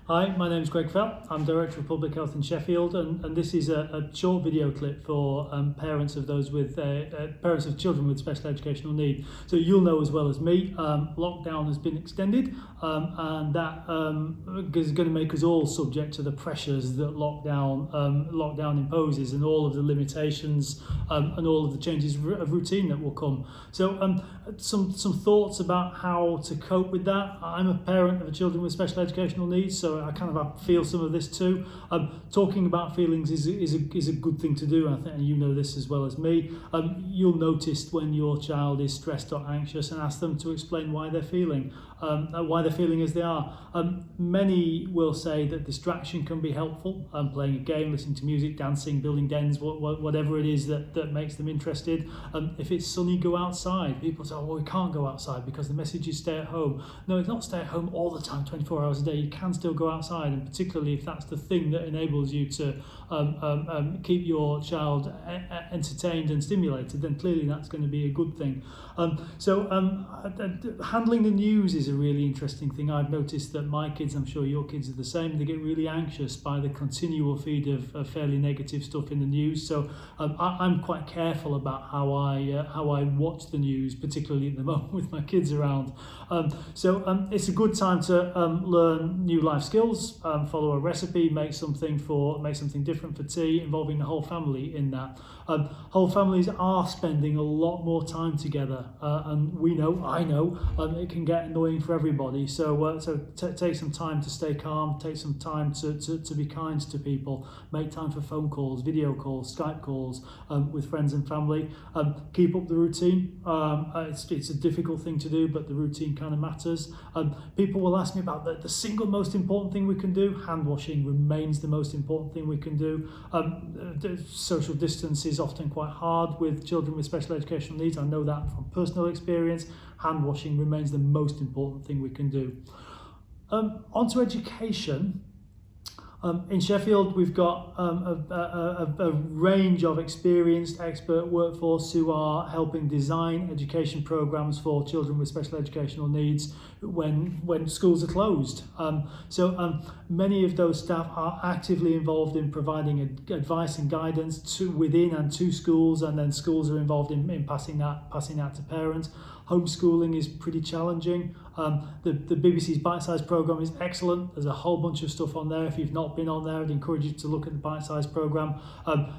Hi, my name is Greg Fell. I'm Director of Public Health in Sheffield, and this is a short video clip for parents of those with parents of children with special educational need. So you'll know as well as me, lockdown has been extended, and that is going to make us all subject to the pressures that lockdown imposes, and all of the limitations and all of the changes of routine that will come. So some thoughts about how to cope with that. I'm a parent of children with special educational needs, so I kind of feel some of this too. Talking about feelings is a good thing to do, and I think you know this as well as me. You'll notice when your child is stressed or anxious and ask them to explain why they're feeling as they are. Many will say that distraction can be helpful, playing a game, listening to music, dancing, building dens, whatever it is that makes them interested. If it's sunny, go outside. People say, well, we can't go outside because the message is stay at home. No, it's not stay at home all the time, 24 hours a day. You can still go outside, and particularly if that's the thing that enables you to keep your child entertained and stimulated, then clearly that's going to be a good thing. Handling the news is a really interesting thing. I've noticed that my kids, I'm sure your kids are the same, they get really anxious by the continual feed of fairly negative stuff in the news. So I'm quite careful about how I watch the news, particularly at the moment with my kids around. It's a good time to learn new life skills, follow a recipe, make something different for tea, involving the whole family in that. Whole families are spending a lot more time together, and I know it can get annoying for everybody. So take some time to stay calm, take some time to be kind to people, make time for phone calls, video calls, Skype calls with friends and family. Keep up the routine. It's a difficult thing to do, but the routine kind of matters. People will ask me about the single most important thing we can do. Hand washing remains the most important thing we can do. Social distance is often quite hard with children with special educational needs. I know that from personal experience. Hand washing remains the most important thing we can do. Onto education. In Sheffield, we've got a range of experienced expert workforce who are helping design education programs for children with special educational needs when schools are closed. Many of those staff are actively involved in providing advice and guidance within and to schools, and then schools are involved in passing that to parents. Homeschooling is pretty challenging. The BBC's Bite Size programme is excellent. There's a whole bunch of stuff on there. If you've not been on there, I'd encourage you to look at the Bite Size programme.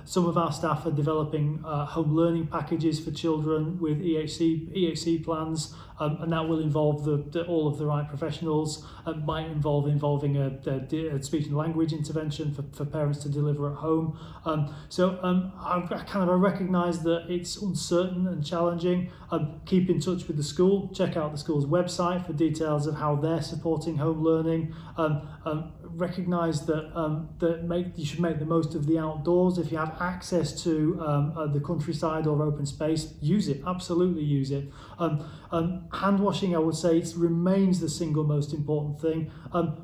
Some of our staff are developing home learning packages for children with EHC plans, and that will involve all of the right professionals. It might involve a speech and language intervention for parents to deliver at home. I recognise that it's uncertain and challenging. Keep in touch with the school. Check out the school's website for details of how they're supporting home learning. Recognise that you should make the most of the outdoors. If you have access to the countryside or open space, use it. Absolutely use it. Hand washing, I would say, remains the single most important thing.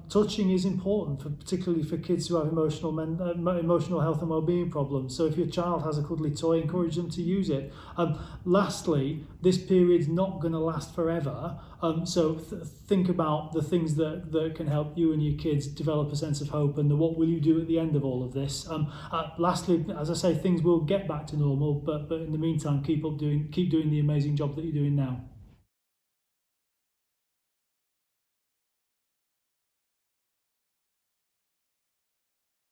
Touching is important, particularly for kids who have emotional health and well-being problems. So if your child has a cuddly toy, encourage them to use it. Lastly, this period's not going to last forever. Think about the things that can help you and your kids develop a sense of hope, and what will you do at the end of all of this. Lastly, as I say, things will get back to normal, but in the meantime, keep doing the amazing job that you're doing now.